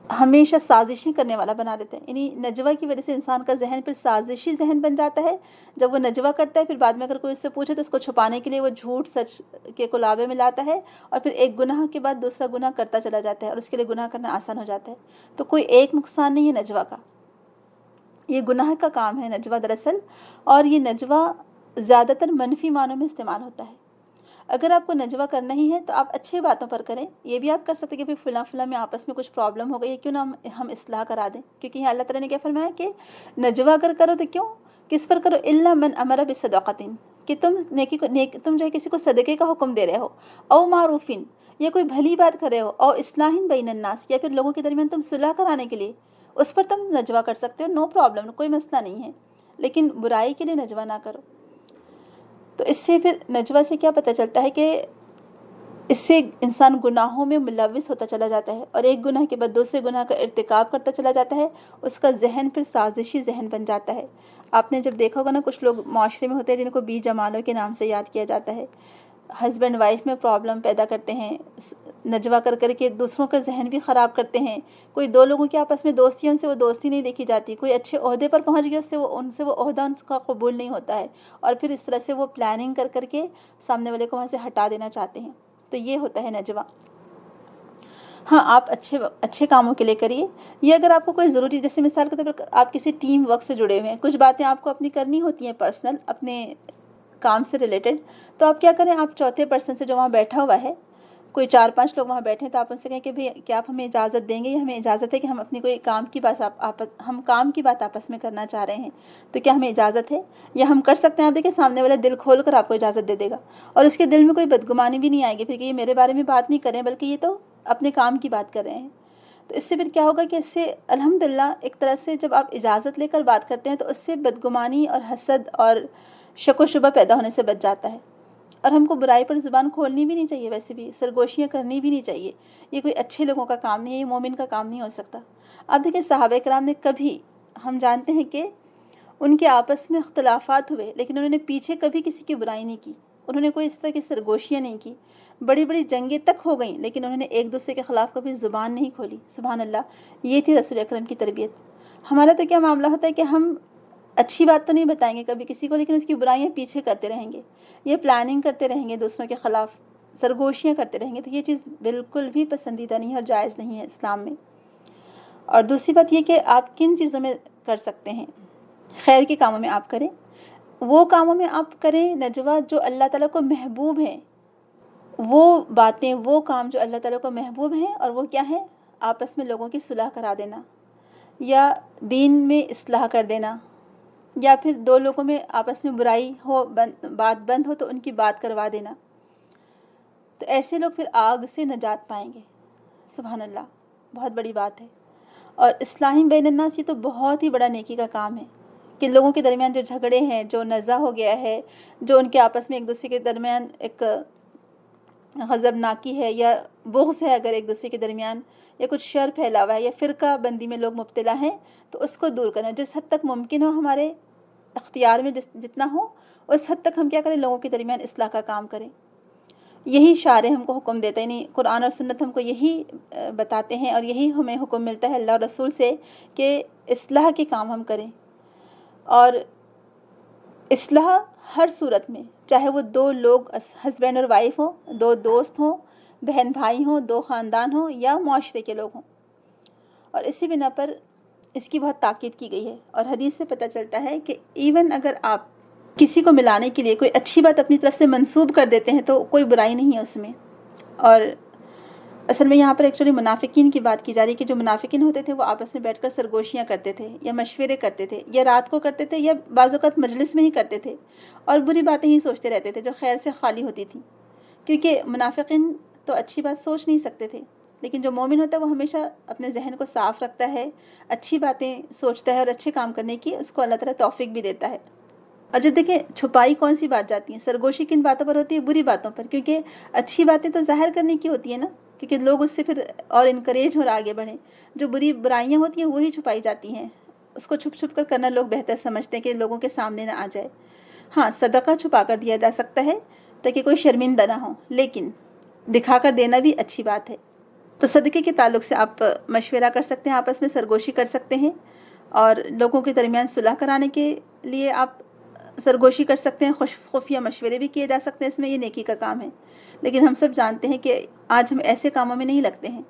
ہمیشہ سازشیں کرنے والا بنا دیتا ہے، یعنی نجوہ کی وجہ سے انسان کا ذہن پھر سازشی ذہن بن جاتا ہے۔ جب وہ نجوہ کرتا ہے پھر بعد میں اگر کوئی اس سے پوچھے تو اس کو چھپانے کے لیے وہ جھوٹ سچ کے کلابے میں لاتا ہے، اور پھر ایک گناہ کے بعد دوسرا گناہ کرتا چلا جاتا ہے، اور اس کے لیے گناہ کرنا آسان ہو جاتا ہے۔ تو کوئی ایک نقصان نہیں ہے نجوہ کا، یہ گناہ کا کام ہے نجوہ دراصل، اور یہ نجوہ زیادہ تر منفی معنوں میں استعمال ہوتا ہے۔ اگر آپ کو نجوہ کرنا ہی ہے تو آپ اچھے باتوں پر کریں، یہ بھی آپ کر سکتے ہیں کہ پھر فلاں میں آپس میں کچھ پرابلم ہو گئی ہے، کیوں نہ ہم اصلاح کرا دیں، کیونکہ یہاں اللہ تعالیٰ نے کیا فرمایا کہ نجوہ اگر کرو تو کیوں، کس پر کرو، الا من امر بصدقۃ، کہ تم تم جو ہے کسی کو صدقے کا حکم دے رہے ہو، او معروفین، یا کوئی بھلی بات کر رہے ہو، او اصلاح بین الناس، یا پھر لوگوں کے درمیان تم صلح کرانے کے لیے، اس پر تم نجوہ کر سکتے ہو، نو پرابلم، کوئی مسئلہ نہیں ہے، لیکن برائی کے لیے نجوہ نہ کرو۔ تو اس سے پھر نجوہ سے کیا پتہ چلتا ہے کہ اس سے انسان گناہوں میں ملوث ہوتا چلا جاتا ہے، اور ایک گناہ کے بعد دوسرے گناہ کا ارتکاب کرتا چلا جاتا ہے، اس کا ذہن پھر سازشی ذہن بن جاتا ہے۔ آپ نے جب دیکھا ہوگا نا، کچھ لوگ معاشرے میں ہوتے ہیں جن کو بی جمالوں کے نام سے یاد کیا جاتا ہے، ہسبینڈ وائف میں پرابلم پیدا کرتے ہیں، نجوہ کر کر کے دوسروں کا ذہن بھی خراب کرتے ہیں۔ کوئی دو لوگوں کے آپس میں دوستی ہے، ان سے وہ دوستی نہیں دیکھی جاتی، کوئی اچھے عہدے پر پہنچ گیا، ان سے وہ عہدہ ان کا قبول نہیں ہوتا ہے، اور پھر اس طرح سے وہ پلاننگ کر کر کے سامنے والے کو وہاں سے ہٹا دینا چاہتے ہیں۔ تو یہ ہوتا ہے نجوہ۔ ہاں، آپ اچھے کاموں کے لیے کریے، یہ اگر آپ کو کوئی ضروری، جیسے مثال کے طور پر آپ کسی ٹیم ورک سے جڑے ہوئے ہیں، کچھ باتیں آپ کو اپنی کرنی ہوتی ہیں پرسنل، اپنے کام سے ریلیٹڈ، تو آپ کیا کریں، آپ چوتھے پرسن سے جو وہاں بیٹھا ہوا ہے، کوئی 4-5 لوگ وہاں بیٹھے ہیں، تو آپ ان سے کہیں کہ بھئی کیا آپ ہمیں اجازت دیں گے، یا ہمیں اجازت ہے کہ ہم اپنی کوئی کام کی بات ہم کام کی بات آپس میں کرنا چاہ رہے ہیں، تو کیا ہمیں اجازت ہے، یا ہم کر سکتے ہیں؟ آپ دیکھیں سامنے والا دل کھول کر آپ کو اجازت دے دے گا، اور اس کے دل میں کوئی بدگمانی بھی نہیں آئے گی پھر کہ یہ میرے بارے میں بات نہیں کریں، بلکہ یہ تو اپنے کام کی بات کر رہے ہیں۔ تو اس سے پھر کیا ہوگا کہ اس سے الحمدللہ ایک طرح سے جب آپ اجازت لے کر بات کرتے ہیں تو اس سے بدگمانی اور حسد اور شک و شبہ پیدا ہونے سے بچ جاتا ہے۔ اور ہم کو برائی پر زبان کھولنی بھی نہیں چاہیے، ویسے بھی سرگوشیاں کرنی بھی نہیں چاہیے، یہ کوئی اچھے لوگوں کا کام نہیں ہے، یہ مومن کا کام نہیں ہو سکتا۔ آپ دیکھیں صحابہ کرام نے کبھی، ہم جانتے ہیں کہ ان کے آپس میں اختلافات ہوئے، لیکن انہوں نے پیچھے کبھی کسی کی برائی نہیں کی، انہوں نے کوئی اس طرح کی سرگوشیاں نہیں کی، بڑی بڑی جنگیں تک ہو گئیں لیکن انہوں نے ایک دوسرے کے خلاف کبھی زبان نہیں کھولی۔ سبحان اللہ، یہ تھی رسول اکرم کی تربیت۔ ہمارا تو کیا معاملہ ہوتا ہے کہ ہم اچھی بات تو نہیں بتائیں گے کبھی کسی کو، لیکن اس کی برائیاں پیچھے کرتے رہیں گے، یہ پلاننگ کرتے رہیں گے دوسروں کے خلاف، سرگوشیاں کرتے رہیں گے، تو یہ چیز بالکل بھی پسندیدہ نہیں ہے اور جائز نہیں ہے اسلام میں۔ اور دوسری بات یہ کہ آپ کن چیزوں میں کر سکتے ہیں، خیر کے کاموں میں آپ کریں، وہ کاموں میں آپ کریں نجوہ جو اللہ تعالیٰ کو محبوب ہیں، وہ باتیں، وہ کام جو اللہ تعالیٰ کو محبوب ہیں، اور وہ کیا ہے، آپس میں لوگوں کی صلح کرا دینا، یا دین میں اصلاح کر دینا، یا پھر دو لوگوں میں آپس میں برائی ہو، بات بند ہو تو ان کی بات کروا دینا، تو ایسے لوگ پھر آگ سے نجات پائیں گے۔ سبحان اللہ، بہت بڑی بات ہے۔ اور اصلاح بین الناس، یہ تو بہت ہی بڑا نیکی کا کام ہے کہ لوگوں کے درمیان جو جھگڑے ہیں، جو نزاع ہو گیا ہے، جو ان کے آپس میں ایک دوسرے کے درمیان ایک غضب ناکی ہے یا بغض ہے اگر ایک دوسرے کے درمیان، یا کچھ شر پھیلا ہوا ہے، یا فرقہ بندی میں لوگ مبتلا ہیں، تو اس کو دور کرنا، جس حد تک ممکن ہو ہمارے اختیار میں جتنا ہو اس حد تک ہم کیا کریں، لوگوں کے درمیان اصلاح کا کام کریں۔ یہی شارع ہم کو حکم دیتا ہے، یعنی قرآن اور سنت ہم کو یہی بتاتے ہیں، اور یہی ہمیں حکم ملتا ہے اللہ اور رسول سے کہ اصلاح کے کام ہم کریں۔ اور اصلاح ہر صورت میں، چاہے وہ دو لوگ ہسبینڈ اور وائف ہوں، دو دوست ہوں، بہن بھائی ہوں، دو خاندان ہوں، یا معاشرے کے لوگ ہوں، اور اسی بنا پر اس کی بہت تاکید کی گئی ہے۔ اور حدیث سے پتہ چلتا ہے کہ ایون اگر آپ کسی کو ملانے کے لیے کوئی اچھی بات اپنی طرف سے منسوب کر دیتے ہیں تو کوئی برائی نہیں ہے اس میں۔ اور اصل میں یہاں پر ایکچولی منافقین کی بات کی جا رہی ہے کہ جو منافقین ہوتے تھے وہ آپس میں بیٹھ کر سرگوشیاں کرتے تھے، یا مشورے کرتے تھے، یا رات کو کرتے تھے، یا بعض اوقات مجلس میں ہی کرتے تھے، اور بری باتیں ہی سوچتے رہتے تھے جو خیر سے خالی ہوتی تھیں، کیونکہ منافقین تو اچھی بات سوچ نہیں سکتے تھے، لیکن جو مومن ہوتا ہے وہ ہمیشہ اپنے ذہن کو صاف رکھتا ہے، اچھی باتیں سوچتا ہے، اور اچھے کام کرنے کی اس کو اللہ تعالیٰ توفیق بھی دیتا ہے۔ اور جب دیکھیں چھپائی کون سی بات جاتی ہے، سرگوشی کن باتوں پر ہوتی ہے، بری باتوں پر، کیونکہ اچھی باتیں تو ظاہر کرنے کی ہوتی ہے نا، کیونکہ لوگ اس سے پھر اور انکریج اور آگے بڑھیں. جو برائیاں ہوتی ہیں وہی چھپائی جاتی ہیں، اس کو چھپ چھپ کر کرنا لوگ بہتر سمجھتے ہیں کہ لوگوں کے سامنے نہ آ جائے. ہاں، صدقہ چھپا کر دیا جا سکتا ہے تاکہ کوئی شرمندہ نہ ہو، لیکن دکھا کر دینا بھی اچھی بات ہے. تو صدقے کے تعلق سے آپ مشورہ کر سکتے ہیں، آپس میں سرگوشی کر سکتے ہیں، اور لوگوں کے درمیان صلح کرانے کے لیے آپ سرگوشی کر سکتے ہیں. خفیہ مشورے بھی کیے جا سکتے ہیں، اس میں یہ نیکی کا کام ہے. لیکن ہم سب جانتے ہیں کہ آج ہم ایسے کاموں میں نہیں لگتے ہیں.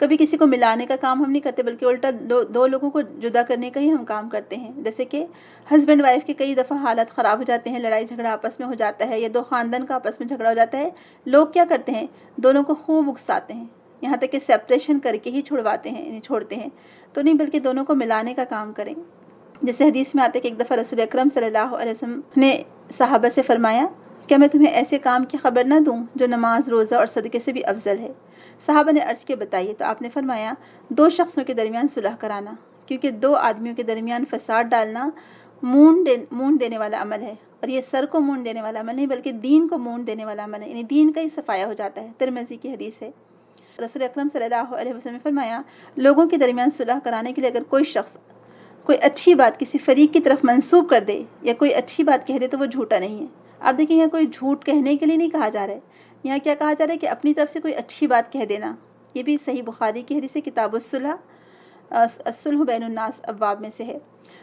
کبھی کسی کو ملانے کا کام ہم نہیں کرتے، بلکہ الٹا دو لوگوں کو جدا کرنے کا ہی ہم کام کرتے ہیں. جیسے کہ ہسبینڈ وائف کے کئی دفعہ حالات خراب ہو جاتے ہیں، لڑائی جھگڑا آپس میں ہو جاتا ہے، یا دو خاندان کا آپس میں جھگڑا ہو جاتا ہے. لوگ کیا کرتے ہیں، دونوں کو خوب اکساتے ہیں، یہاں تک کہ سیپریشن کر کے ہی چھڑواتے ہیں، یعنی چھوڑتے ہیں. تو نہیں، بلکہ دونوں کو ملانے کا کام کریں. جیسے حدیث میں آتا ہے کہ ایک دفعہ رسول اکرم صلی اللہ علیہ وسلم نے صحابہ سے فرمایا، کیا میں تمہیں ایسے کام کی خبر نہ دوں جو نماز، روزہ اور صدقے سے بھی افضل ہے؟ صحابہ نے عرض کے بتائیے. تو آپ نے فرمایا، 2 شخصوں کے درمیان صلح کرانا، کیونکہ 2 آدمیوں کے درمیان فساد ڈالنا مونڈ دینے والا عمل ہے. اور یہ سر کو مونڈ دینے والا عمل نہیں، بلکہ دین کو مونڈ دینے والا عمل ہے، یعنی دین کا ہی صفایا ہو جاتا ہے. ترمذی کی حدیث ہے. رسول اکرم صلی اللہ علیہ وسلم نے فرمایا، لوگوں کے درمیان صلح کرانے کے لیے اگر کوئی شخص کوئی اچھی بات کسی فریق کی طرف منسوب کر دے یا کوئی اچھی بات کہہ دے تو وہ جھوٹا نہیں ہے. آپ دیکھیں، یہاں کوئی جھوٹ کہنے کے لیے نہیں کہا جا رہا ہے، یہاں کیا کہا جا رہا ہے کہ اپنی طرف سے کوئی اچھی بات کہہ دینا. یہ بھی صحیح بخاری کی حدیث کتاب الصلح بین الناس ابواب میں سے ہے.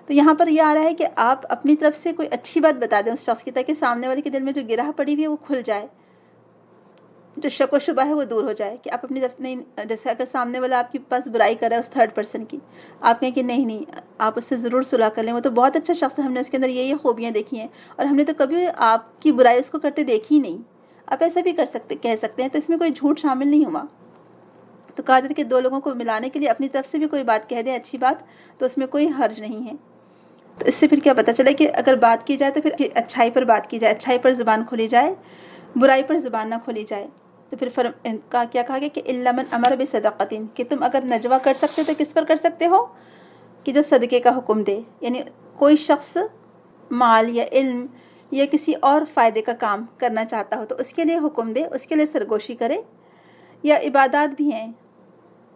تو یہاں پر یہ آ رہا ہے کہ آپ اپنی طرف سے کوئی اچھی بات بتا دیں اس شخص کی، تاکہ سامنے والے کے دل میں جو گرہ پڑی ہوئی ہے وہ کھل جائے، جو شک و شبہ ہے وہ دور ہو جائے. کہ آپ اپنی طرف سے نہیں، جیسے اگر سامنے والا آپ کے پاس برائی کر رہا ہے اس 3rd پرسن کی، آپ کہیں کہ نہیں آپ اس سے ضرور صلح کر لیں، وہ تو بہت اچھا شخص ہے، ہم نے اس کے اندر یہ خوبیاں دیکھی ہیں، اور ہم نے تو کبھی آپ کی برائی اس کو کرتے دیکھی ہی نہیں. آپ ایسا بھی کہہ سکتے ہیں. تو اس میں کوئی جھوٹ شامل نہیں ہوا. تو کہا جاتا ہے کہ 2 لوگوں کو ملانے کے لیے اپنی طرف سے بھی کوئی بات کہہ دیں اچھی بات، تو اس میں کوئی حرج نہیں ہے. تو اس سے پھر کیا پتہ چلا کہ اگر بات کی جائے تو پھر اچھائی پر بات کی جائے، اچھائی پر زبان کھولی جائے، برائی پر زبان نہ کھولی جائے. تو پھر کیا کہا گیا کہ الا من امر بصدقۃ، کہ تم اگر نجوہ کر سکتے تو کس پر کر سکتے ہو، کہ جو صدقے کا حکم دے. یعنی کوئی شخص مال یا علم یا کسی اور فائدے کا کام کرنا چاہتا ہو تو اس کے لیے حکم دے، اس کے لیے سرگوشی کرے. یا عبادات بھی ہیں،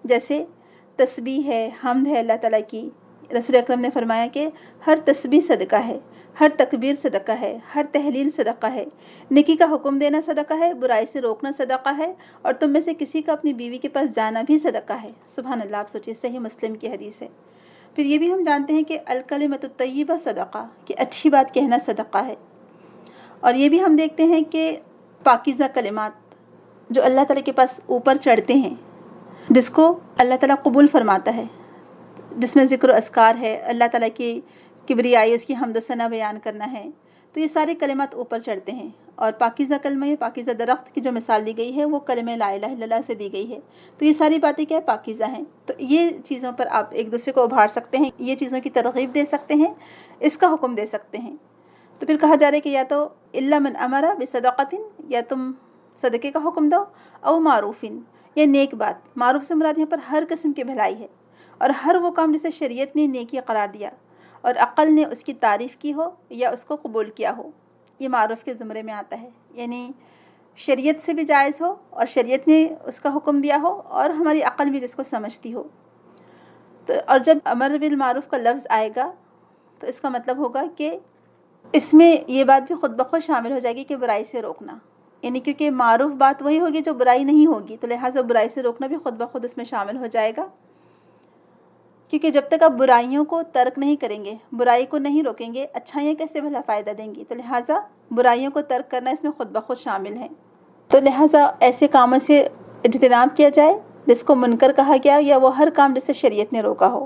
جیسے تسبیح ہے، حمد ہے اللہ تعالیٰ کی. رسول اکرم نے فرمایا کہ ہر تسبیح صدقہ ہے، ہر تکبیر صدقہ ہے، ہر تحلیل صدقہ ہے. نیکی کا حکم دینا صدقہ ہے، برائی سے روکنا صدقہ ہے، اور تم میں سے کسی کا اپنی بیوی کے پاس جانا بھی صدقہ ہے. سبحان اللہ. آپ سوچیے، صحیح مسلم کی حدیث ہے. پھر یہ بھی ہم جانتے ہیں کہ الکلمۃ الطیبہ صدقہ، کہ اچھی بات کہنا صدقہ ہے. اور یہ بھی ہم دیکھتے ہیں کہ پاکیزہ کلمات جو اللہ تعالیٰ کے پاس اوپر چڑھتے ہیں، جس کو اللہ تعالیٰ قبول فرماتا ہے، جس میں ذکر و اذکار ہے، اللہ تعالیٰ کی کبریائی، اس کی حمد و ثنا بیان کرنا ہے، تو یہ سارے کلمات اوپر چڑھتے ہیں. اور پاکیزہ کلمہ، یہ پاکیزہ درخت کی جو مثال دی گئی ہے وہ کلمہ لا الہ الا اللہ سے دی گئی ہے. تو یہ ساری باتیں کیا ہے، پاکیزہ ہیں. تو یہ چیزوں پر آپ ایک دوسرے کو ابھار سکتے ہیں، یہ چیزوں کی ترغیب دے سکتے ہیں، اس کا حکم دے سکتے ہیں. تو پھر کہا جا رہا ہے کہ یا تو الا من امر بصدقۃ، یا تم صدقے کا حکم دو، او معروف، یا نیک بات. معروف سے مراد یہاں پر ہر قسم کی بھلائی ہے، اور ہر وہ کام جسے شریعت نے نیکی قرار دیا اور عقل نے اس کی تعریف کی ہو یا اس کو قبول کیا ہو، یہ معروف کے زمرے میں آتا ہے. یعنی شریعت سے بھی جائز ہو، اور شریعت نے اس کا حکم دیا ہو، اور ہماری عقل بھی جس کو سمجھتی ہو. تو اور جب امر بالمعروف کا لفظ آئے گا تو اس کا مطلب ہوگا کہ اس میں یہ بات بھی خود بخود شامل ہو جائے گی کہ برائی سے روکنا. یعنی کیونکہ معروف بات وہی ہوگی جو برائی نہیں ہوگی، تو لہٰذا برائی سے روکنا بھی خود بخود اس میں شامل ہو جائے گا. کیونکہ جب تک آپ برائیوں کو ترک نہیں کریں گے، برائی کو نہیں روکیں گے، اچھائیاں کیسے بھلا فائدہ دیں گی؟ تو لہٰذا برائیوں کو ترک کرنا اس میں خود بخود شامل ہے. تو لہٰذا ایسے کاموں سے اجتناب کیا جائے جس کو منکر کہا گیا، یا وہ ہر کام جسے شریعت نے روکا ہو.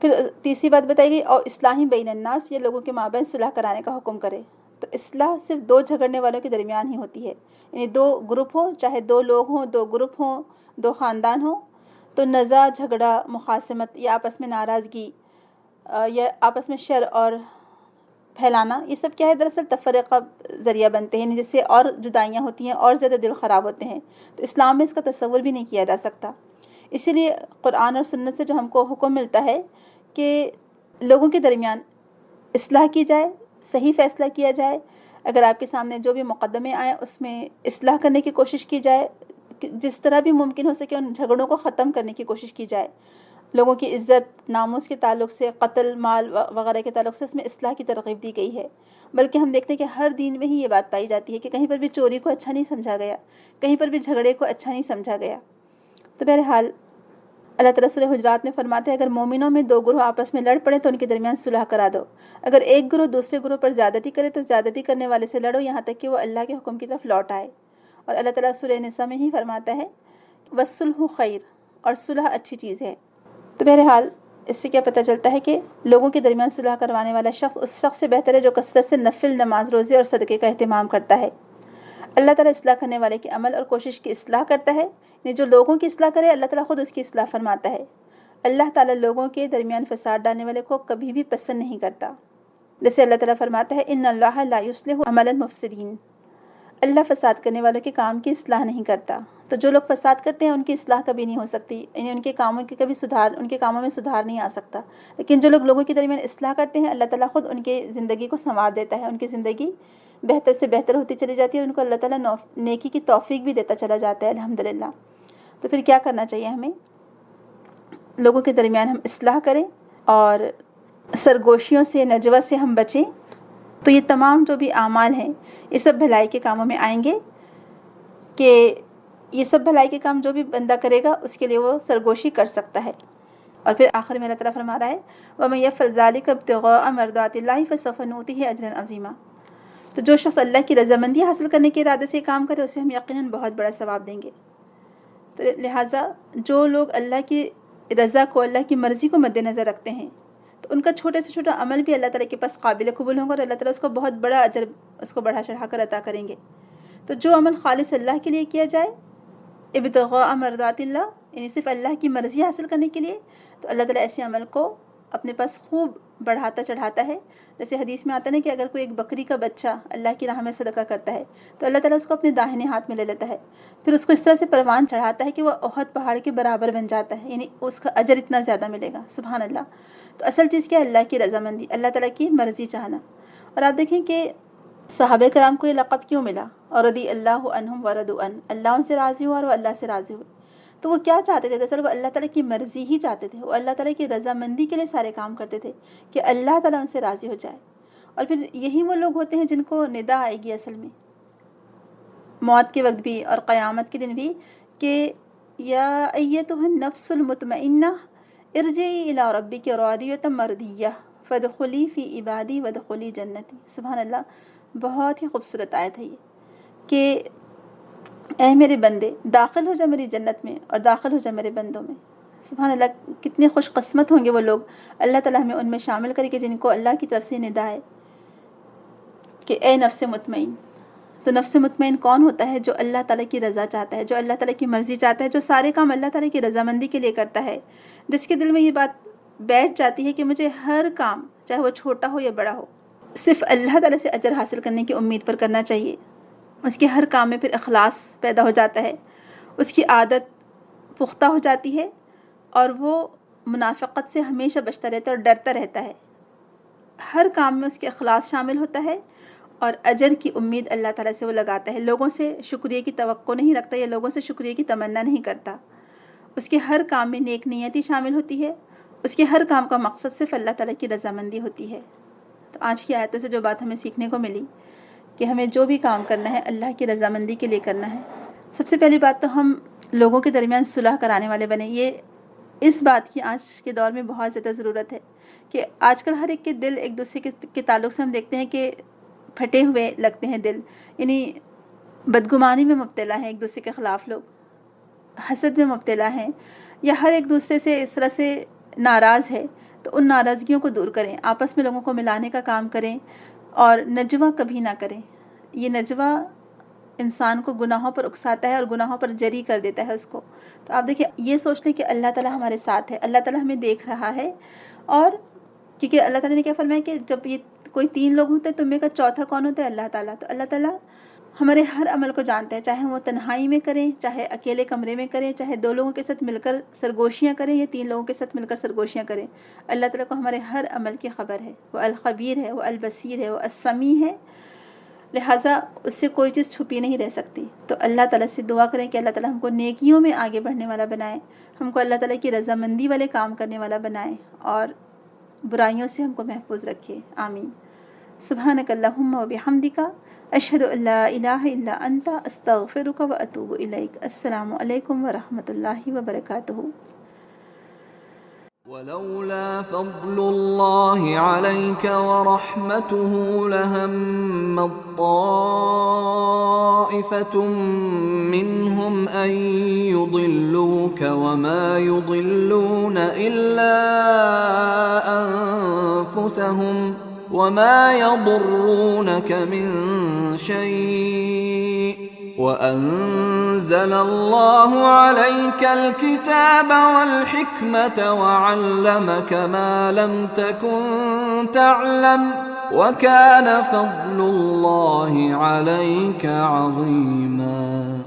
پھر تیسری بات بتائی گئی، اور اصلاح بین الناس، یہ لوگوں کے مابین صلح کرانے کا حکم کرے. تو اصلاح صرف 2 جھگڑنے والوں کے درمیان ہی ہوتی ہے. یعنی 2 گروپ ہوں، چاہے 2 لوگ ہوں، 2 گروپ ہوں، 2 خاندان ہوں، تو نزاع، جھگڑا، مخاصمت یا آپس میں ناراضگی یا آپس میں شر اور پھیلانا، یہ سب کیا ہے، دراصل تفرقہ ذریعہ بنتے ہیں، جس سے اور جدائیاں ہوتی ہیں، اور زیادہ دل خراب ہوتے ہیں. تو اسلام میں اس کا تصور بھی نہیں کیا جا سکتا. اسی لیے قرآن اور سنت سے جو ہم کو حکم ملتا ہے کہ لوگوں کے درمیان اصلاح کی جائے، صحیح فیصلہ کیا جائے. اگر آپ کے سامنے جو بھی مقدمے آئیں اس میں اصلاح کرنے کی کوشش کی جائے، جس طرح بھی ممکن ہو سکے ان جھگڑوں کو ختم کرنے کی کوشش کی جائے. لوگوں کی عزت ناموس کے تعلق سے، قتل مال وغیرہ کے تعلق سے اس میں اصلاح کی ترغیب دی گئی ہے. بلکہ ہم دیکھتے ہیں کہ ہر دین میں ہی یہ بات پائی جاتی ہے کہ کہیں پر بھی چوری کو اچھا نہیں سمجھا گیا، کہیں پر بھی جھگڑے کو اچھا نہیں سمجھا گیا. تو بہرحال اللہ تعالیٰ سورہ حجرات میں فرماتے ہیں اگر مومنوں میں دو گروہ آپس میں لڑ پڑے تو ان کے درمیان صلح کرا دو. اگر ایک گروہ دوسرے گروہ پر زیادتی کرے تو زیادتی کرنے والے سے لڑو یہاں تک کہ وہ اللہ کے حکم کی طرف لوٹ آئے. اور اللہ تعالیٰ سورہ نساء میں ہی فرماتا ہے وَالصُّلْحُ خیر، اور صلح اچھی چیز ہے. تو بہرحال اس سے کیا پتہ چلتا ہے کہ لوگوں کے درمیان صلح کروانے والا شخص اس شخص سے بہتر ہے جو کثرت سے نفل نماز روزے اور صدقے کا اہتمام کرتا ہے. اللہ تعالیٰ اصلاح کرنے والے کے عمل اور کوشش کی اصلاح کرتا ہے. یعنی جو لوگوں کی اصلاح کرے اللہ تعالیٰ خود اس کی اصلاح فرماتا ہے. اللہ تعالیٰ لوگوں کے درمیان فساد ڈالنے والے کو کبھی بھی پسند نہیں کرتا. جیسے اللہ تعالیٰ فرماتا ہے ان اللہ لا یصلح عمل المفسدین، اللہ فساد کرنے والوں کے کام کی اصلاح نہیں کرتا. تو جو لوگ فساد کرتے ہیں ان کی اصلاح کبھی نہیں ہو سکتی، یعنی ان کے کاموں کی کبھی ان کے کاموں میں سدھار نہیں آ سکتا. لیکن جو لوگ لوگوں کے درمیان اصلاح کرتے ہیں اللہ تعالیٰ خود ان کے زندگی کو سنوار دیتا ہے، ان کی زندگی بہتر سے بہتر ہوتی چلی جاتی ہے اور ان کو اللہ تعالیٰ نیکی کی توفیق بھی دیتا چلا جاتا ہے الحمدللہ. تو پھر کیا کرنا چاہیے ہمیں؟ لوگوں کے درمیان ہم اصلاح کریں اور سرگوشیوں سے نجوہ سے ہم بچیں. تو یہ تمام جو بھی اعمال ہیں یہ سب بھلائی کے کاموں میں آئیں گے کہ یہ سب بھلائی کے کام جو بھی بندہ کرے گا اس کے لیے وہ سرگوشی کر سکتا ہے. اور پھر آخر میں اللہ تعالیٰ فرما رہا ہے وَمَن يَفْعَلْ ذَلِكَ ابْتِغَاءَ مَرْضَاتِ اللَّهِ فَسَوْفَ نُؤْتِيهِ أَجْرًا عَظِيمًا. تو جو شخص اللہ کی رضامندی حاصل کرنے کے ارادے سے کام کرے اسے ہم یقیناً بہت بڑا ثواب دیں گے. تو لہٰذا جو لوگ اللہ کی رضا کو، اللہ کی مرضی کو مد نظر رکھتے ہیں تو ان کا چھوٹے سے چھوٹا عمل بھی اللہ تعالیٰ کے پاس قابل قبول ہوگا اور اللہ تعالیٰ اس کو بہت بڑا اجر اس کو بڑھا چڑھا کر عطا کریں گے. تو جو عمل خالص اللہ کے لیے کیا جائے ابتغاء مرضات اللہ، یعنی صرف اللہ کی مرضی حاصل کرنے کے لیے، تو اللہ تعالیٰ ایسے عمل کو اپنے پاس خوب بڑھاتا چڑھاتا ہے. جیسے حدیث میں آتا ہے کہ اگر کوئی ایک بکری کا بچہ اللہ کی راہ میں صدقہ کرتا ہے تو اللہ تعالیٰ اس کو اپنے داہنے ہاتھ میں لے لیتا ہے، پھر اس کو اس طرح سے پروان چڑھاتا ہے کہ وہ احد پہاڑ کے برابر بن جاتا ہے، یعنی اس کا اجر اتنا زیادہ ملے گا. سبحان اللہ. تو اصل چیز کیا ہے؟ اللہ کی رضامندی، اللہ تعالیٰ کی مرضی چاہنا. اور آپ دیکھیں کہ صحابہ کرام کو یہ لقب کیوں ملا؟ اور رضی اللہ عنہم ورضوا عنہ، اللہ ان سے راضی ہوا اور وہ اللہ سے راضی ہوئے. تو وہ کیا چاہتے تھے؟ دراصل وہ اللہ تعالیٰ کی مرضی ہی چاہتے تھے، وہ اللہ تعالیٰ کی رضامندی کے لیے سارے کام کرتے تھے کہ اللہ تعالیٰ ان سے راضی ہو جائے. اور پھر یہی وہ لوگ ہوتے ہیں جن کو ندا آئے گی اصل میں موت کے وقت بھی اور قیامت کے دن بھی کہ یا ایتها النفس المطمئنہ ارجعی الی ربک راضیۃ مرضیہ فادخلی فی عبادی وادخلی جنتی. سبحان اللہ. بہت ہی خوبصورت آیت ہے یہ کہ اے میرے بندے داخل ہو جا میری جنت میں اور داخل ہو جا میرے بندوں میں. سبحان اللہ. کتنے خوش قسمت ہوں گے وہ لوگ، اللہ تعالیٰ ہمیں ان میں شامل کرے کہ جن کو اللہ کی طرف سے ندا ہے کہ اے نفس مطمئن. تو نفس مطمئن کون ہوتا ہے؟ جو اللہ تعالیٰ کی رضا چاہتا ہے، جو اللہ تعالیٰ کی مرضی چاہتا ہے، جو سارے کام اللہ تعالیٰ کی رضامندی کے لیے کرتا ہے، جس کے دل میں یہ بات بیٹھ جاتی ہے کہ مجھے ہر کام چاہے وہ چھوٹا ہو یا بڑا ہو صرف اللہ تعالیٰ سے اجر حاصل کرنے کی امید پر کرنا چاہیے. اس کے ہر کام میں پھر اخلاص پیدا ہو جاتا ہے، اس کی عادت پختہ ہو جاتی ہے اور وہ منافقت سے ہمیشہ بچتا رہتا ہے اور ڈرتا رہتا ہے. ہر کام میں اس کے اخلاص شامل ہوتا ہے اور اجر کی امید اللہ تعالیٰ سے وہ لگاتا ہے. لوگوں سے شکریہ کی توقع نہیں رکھتا یا لوگوں سے شکریہ کی تمنا نہیں کرتا. اس کے ہر کام میں نیک نیتی شامل ہوتی ہے، اس کے ہر کام کا مقصد صرف اللہ تعالیٰ کی رضامندی ہوتی ہے. تو آج کی آیتوں سے جو بات ہمیں سیکھنے کو ملی کہ ہمیں جو بھی کام کرنا ہے اللہ کی رضامندی کے لیے کرنا ہے. سب سے پہلی بات تو ہم لوگوں کے درمیان صلح کرانے والے بنیں. یہ اس بات کی آج کے دور میں بہت زیادہ ضرورت ہے کہ آج کل ہر ایک کے دل ایک دوسرے کے تعلق سے ہم دیکھتے ہیں کہ پھٹے ہوئے لگتے ہیں دل، یعنی بدگمانی میں مبتلا ہیں، ایک دوسرے کے خلاف لوگ حسد میں مبتلا ہیں یا ہر ایک دوسرے سے اس طرح سے ناراض ہے. تو ان ناراضگیوں کو دور کریں، آپس میں لوگوں کو ملانے کا کام کریں اور نجوہ کبھی نہ کریں. یہ نجوہ انسان کو گناہوں پر اکساتا ہے اور گناہوں پر جری کر دیتا ہے اس کو. تو آپ دیکھیں یہ سوچ لیں کہ اللہ تعالیٰ ہمارے ساتھ ہے، اللہ تعالیٰ ہمیں دیکھ رہا ہے. اور کیونکہ اللہ تعالیٰ نے کیا فرمایا کہ جب یہ کوئی 3 لوگ ہوتے ہیں تم میں کا چوتھا کون ہوتا ہے؟ اللہ تعالیٰ. تو اللہ تعالیٰ ہمارے ہر عمل کو جانتا ہے، چاہے وہ تنہائی میں کریں، چاہے اکیلے کمرے میں کریں، چاہے 2 لوگوں کے ساتھ مل کر سرگوشیاں کریں یا 3 لوگوں کے ساتھ مل کر سرگوشیاں کریں. اللہ تعالیٰ کو ہمارے ہر عمل کی خبر ہے. وہ الخبیر ہے، وہ البصیر ہے، وہ السمیع ہے. لہٰذا اس سے کوئی چیز چھپی نہیں رہ سکتی. تو اللہ تعالیٰ سے دعا کریں کہ اللہ تعالیٰ ہم کو نیکیوں میں آگے بڑھنے والا بنائے، ہم کو اللہ تعالیٰ کی رضامندی والے کام کرنے والا بنائے اور برائیوں سے ہم کو محفوظ رکھے. آمین. سبحانک اللہم و بحمدک، اشہد ان لا الہ الا انت، استغفرک و اتوب الیک. السلام علیکم ورحمۃ اللہ وبرکاتہ. ولولا فضل الله عليك ورحمته لهم طائفة منهم أن يضلوك وما يضلون إلا أنفسهم وما يضرونك من شيء وأنزل الله عليك الكتاب والحكمة وعلمك ما لم تكن تعلم وكان فضل الله عليك عظيما.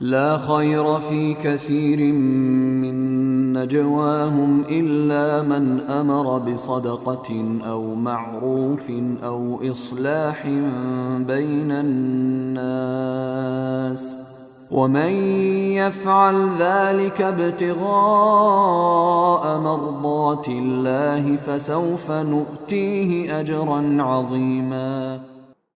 لا خير في كثير من نجواهم إلا من أمر بصدقة أو معروف أو إصلاح بين الناس ومن يفعل ذلك ابتغاء مرضات الله فسوف نؤتيه أجرا عظيما.